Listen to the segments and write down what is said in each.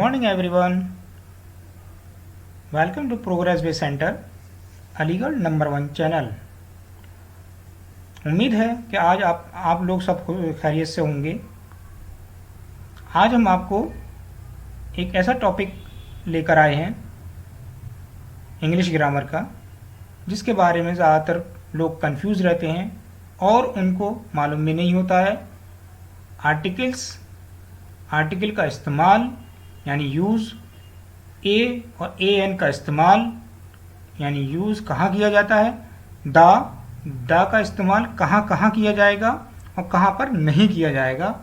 morning everyone. Welcome to Progress Way Center, Aligarh number 1 channel. उम्मीद है कि आज आप लोग सब खैरियत से होंगे। आज हम आपको एक ऐसा टॉपिक लेकर आए हैं इंग्लिश ग्रामर का, जिसके बारे में ज़्यादातर लोग कंफ्यूज रहते हैं और उनको मालूम भी नहीं होता है। आर्टिकल का इस्तेमाल यानी यूज़, ए और ए एन का इस्तेमाल यानी यूज़ कहाँ किया जाता है, दा का इस्तेमाल कहाँ कहाँ किया जाएगा और कहाँ पर नहीं किया जाएगा,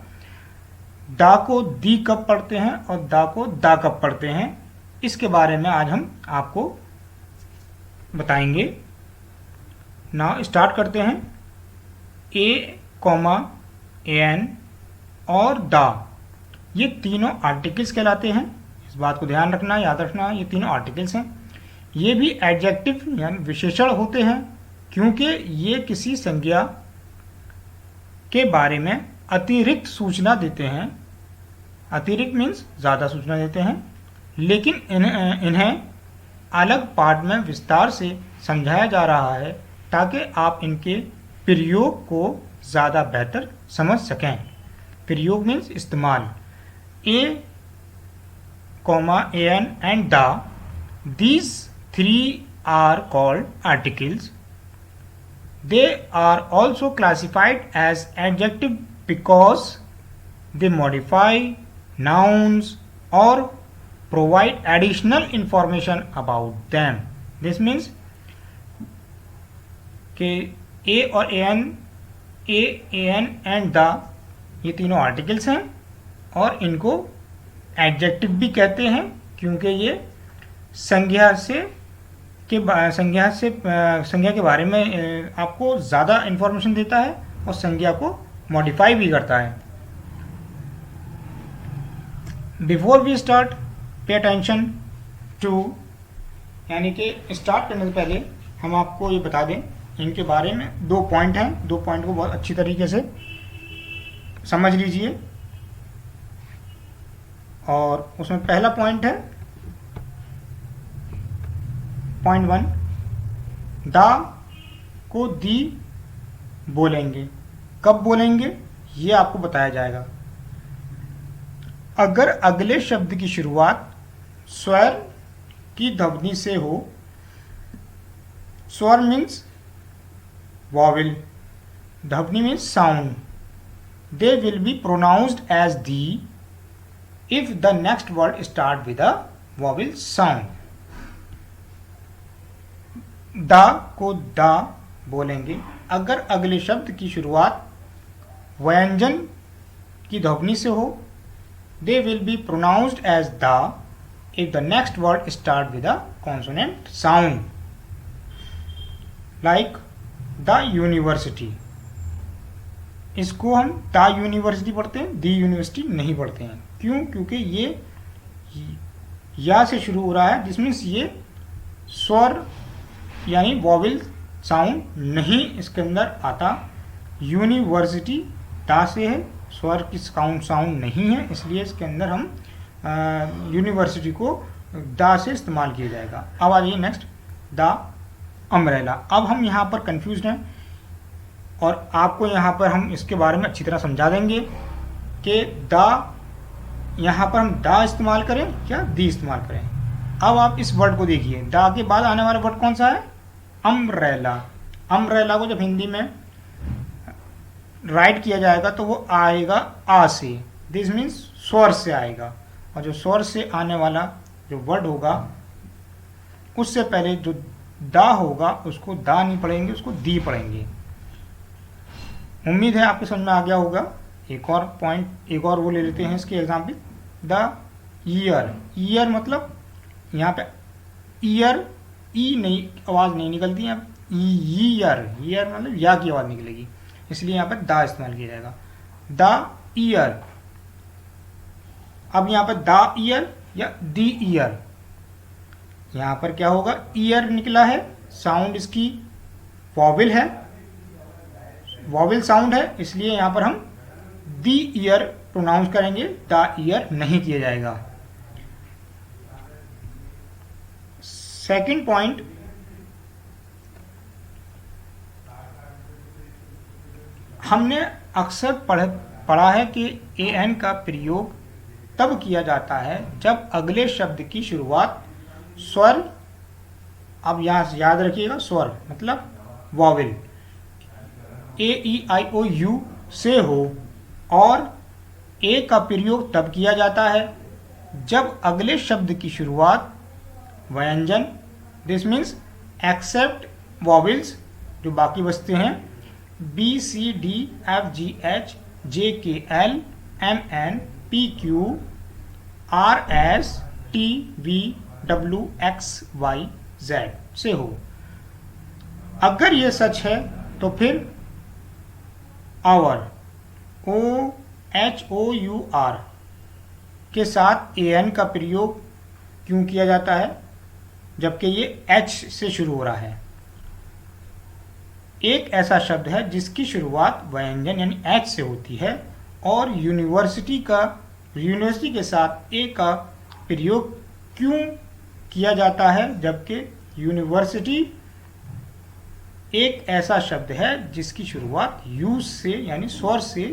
दा को दी कब पढ़ते हैं और दा को दा कब पढ़ते हैं, इसके बारे में आज हम आपको बताएंगे। नाउ स्टार्ट करते हैं। ए कॉमा ए एन और दा, ये तीनों आर्टिकल्स कहलाते हैं। इस बात को ध्यान रखना, याद रखना, ये तीनों आर्टिकल्स हैं। ये भी एडजेक्टिव यानी विशेषण होते हैं, क्योंकि ये किसी संज्ञा के बारे में अतिरिक्त सूचना देते हैं। अतिरिक्त मीन्स ज़्यादा सूचना देते हैं, लेकिन इन्हें अलग पार्ट में विस्तार से समझाया जा रहा है ताकि आप इनके प्रयोग को ज़्यादा बेहतर समझ सकें। प्रयोग मीन्स इस्तेमाल। ए कॉमा ए एन एंड दा, these three are called articles. They are also classified as adjective because they modify nouns or provide additional information about them. This means कि ए और ए एन एंड द, ये तीनों articles हैं और इनको adjective भी कहते हैं, क्योंकि ये संज्ञा के बारे में आपको ज़्यादा इंफॉर्मेशन देता है और संज्ञा को मॉडिफाई भी करता है। Before we start, pay attention to, यानी कि स्टार्ट करने से पहले हम आपको ये बता दें, इनके बारे में 2 पॉइंट हैं। 2 पॉइंट को बहुत अच्छी तरीके से समझ लीजिए। और उसमें पहला पॉइंट है पॉइंट 1, दा को दी बोलेंगे। कब बोलेंगे ये आपको बताया जाएगा। अगर अगले शब्द की शुरुआत स्वर की ध्वनि से हो, स्वर मीन्स वॉवेल, ध्वनि means sound, they will be pronounced as the if the next word start with a vowel sound. दा को दा बोलेंगे अगर अगले शब्द की शुरुआत व्यंजन की ध्वनि से हो। They will be pronounced as da if the next word start with a consonant sound. Like the university. इसको हम दा यूनिवर्सिटी पढ़ते हैं, दी यूनिवर्सिटी नहीं पढ़ते हैं। क्यों? क्योंकि ये या से शुरू हो रहा है, जिसमें ये स्वर यानी वॉवेल साउंड नहीं इसके अंदर आता। यूनिवर्सिटी दा से है, स्वर की साउंड नहीं है, इसलिए इसके अंदर हम यूनिवर्सिटी को दा से इस्तेमाल किया जाएगा। अब आ जाइए नेक्स्ट, दा अम्ब्रेला। अब हम यहाँ पर कंफ्यूज हैं और आपको यहाँ पर हम इसके बारे में अच्छी तरह समझा देंगे कि दा, यहाँ पर हम दा इस्तेमाल करें क्या दी इस्तेमाल करें। अब आप इस वर्ड को देखिए, दा के बाद आने वाला वर्ड कौन सा है? अम्ब्रेला। अम्ब्रेला को जब हिंदी में राइट किया जाएगा तो वो आएगा आ से, दिस मीन्स स्वर से आएगा। और जो स्वर से आने वाला जो वर्ड होगा उससे पहले जो दा होगा उसको दा नहीं पढ़ेंगे, उसको दी पढ़ेंगे। उम्मीद है आपको समझ में आ गया होगा। एक और पॉइंट, एक और वो ले लेते हैं इसके एग्जाम्पल, द ईयर। ईयर मतलब यहाँ पे ईयर, ई नहीं, आवाज़ नहीं निकलती है, ईयर, ईयर मतलब या की आवाज़ निकलेगी, इसलिए यहाँ पे दा इस्तेमाल किया जाएगा। The year. अब यहाँ पर द ईयर या दी ईयर, यहाँ पर क्या होगा? ईयर निकला है, साउंड इसकी वॉवेल है, वॉवेल साउंड है, इसलिए यहाँ पर हम दी ईयर प्रोनाउंस करेंगे, द ईयर नहीं किया जाएगा। सेकंड पॉइंट, हमने अक्सर पढ़ा है कि एन का प्रयोग तब किया जाता है जब अगले शब्द की शुरुआत स्वर, अब यहाँ से याद रखिएगा, स्वर मतलब वॉवेल AEIOU से हो, और ए का प्रयोग तब किया जाता है जब अगले शब्द की शुरुआत व्यंजन, दिस मीन्स एक्सेप्ट वॉवेल्स, जो बाकी बचते हैं BCDFGH JKL MN PQ RSTVWXYZ से हो। अगर ये सच है तो फिर आवर OHOUR के साथ AN का प्रयोग क्यों किया जाता है जबकि ये H से शुरू हो रहा है। एक ऐसा शब्द है जिसकी शुरुआत व्यंजन यानी H से होती है, और यूनिवर्सिटी के साथ ए का प्रयोग क्यों किया जाता है जबकि यूनिवर्सिटी एक ऐसा शब्द है जिसकी शुरुआत यू से यानी स्वर से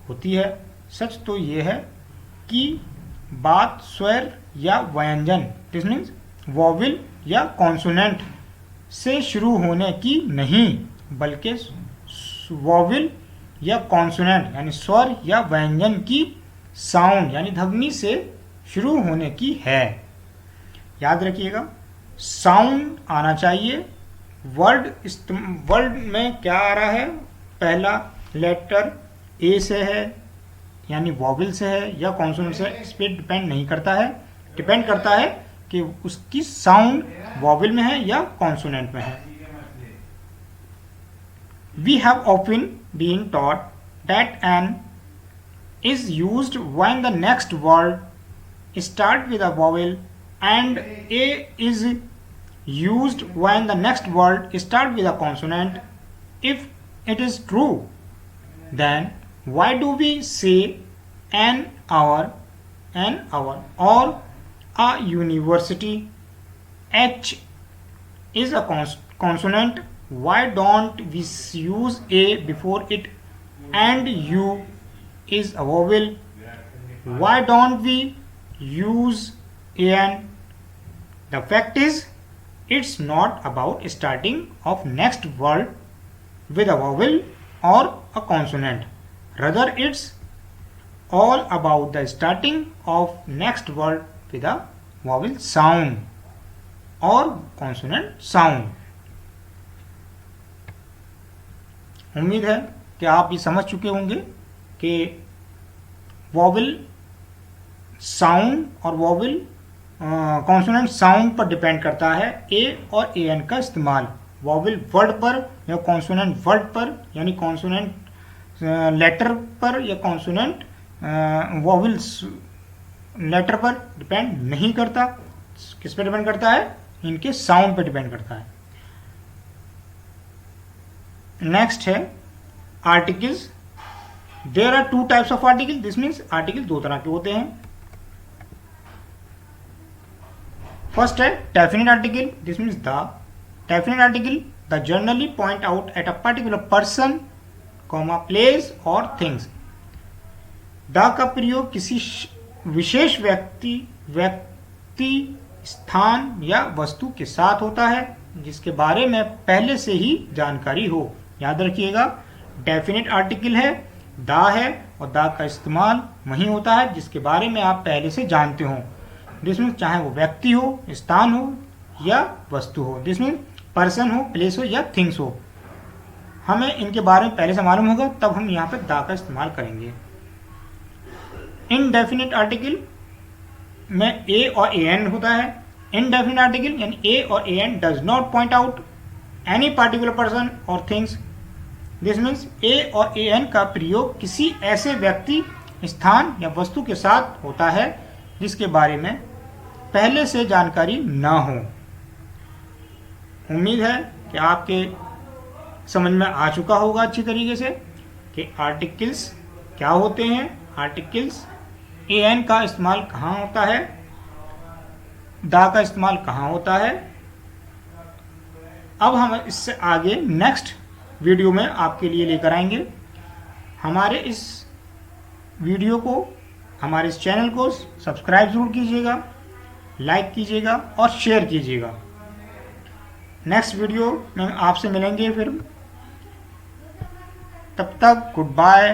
होती है। सच तो ये है कि बात स्वर या व्यंजन, दिस मीन्स वॉवेल या कॉन्सोनेंट से शुरू होने की नहीं, बल्कि वॉवेल या कॉन्सोनेंट यानी स्वर या व्यंजन की साउंड यानी ध्वनि से शुरू होने की है। याद रखिएगा, साउंड आना चाहिए। वर्ड में क्या आ रहा है, पहला लेटर ए से है यानी वॉवेल से है या कॉन्सोनेंट से, इस पर डिपेंड नहीं करता है, डिपेंड करता है कि उसकी साउंड वॉवेल में है या कॉन्सोनेंट में है। We have often been taught that an is used when the next word start with a vowel and a is used when the next word start with a consonant. If it is true, then why do we say an hour or a university? H is a consonant. Why don't we use a before it? And U is a vowel. Why don't we use an? The fact is, it's not about starting of next word with a vowel or a consonant. Rather, it's all about the starting of next word with a vowel sound or consonant sound. उम्मीद है कि आप ये समझ चुके होंगे कि vowel sound और वॉवेल कॉन्सोनेंट साउंड पर डिपेंड करता है ए और ए एन का इस्तेमाल। वॉवेल वर्ड पर या कॉन्सोनेंट वर्ड पर यानी कॉन्सोनेंट लेटर पर या कॉन्सोनेंट वॉवेल लेटर पर डिपेंड नहीं करता। किस पर डिपेंड करता है? इनके साउंड पर डिपेंड करता है। नेक्स्ट है articles. There are two types of article, this means article दो तरह के होते हैं। फर्स्ट है definite article, this means the definite article the generally point out at a particular person, comma, place और थिंग्स। द का प्रयोग किसी विशेष व्यक्ति, स्थान या वस्तु के साथ होता है जिसके बारे में पहले से ही जानकारी हो। याद रखिएगा, डेफिनेट आर्टिकल है, द है, और द का इस्तेमाल वही होता है जिसके बारे में आप पहले से जानते हो। दिस मीन्स चाहे वो व्यक्ति हो, स्थान हो या वस्तु हो, दिस मीन्स पर्सन हो, प्लेस हो या थिंग्स हो, हमें इनके बारे में पहले से मालूम होगा, तब हम यहाँ पे द का इस्तेमाल करेंगे। इनडेफिनेट आर्टिकल में ए और ए एन होता है। इनडेफिनेट आर्टिकल यानी ए और a an does not point out any particular person और थिंग्स। दिस मीन्स ए और ए एन का प्रयोग किसी ऐसे व्यक्ति, स्थान या वस्तु के साथ होता है जिसके बारे में पहले से जानकारी ना हो। उम्मीद है कि आपके समझ में आ चुका होगा अच्छी तरीके से कि आर्टिकल्स क्या होते हैं, आर्टिकल्स ए एन का इस्तेमाल कहाँ होता है। दा का इस्तेमाल कहाँ होता है। अब हम इससे आगे नेक्स्ट वीडियो में आपके लिए लेकर आएंगे। हमारे इस वीडियो को, हमारे इस चैनल को सब्सक्राइब जरूर कीजिएगा, लाइक कीजिएगा और शेयर कीजिएगा। नेक्स्ट वीडियो में आपसे मिलेंगे फिर, तब तक गुड बाय।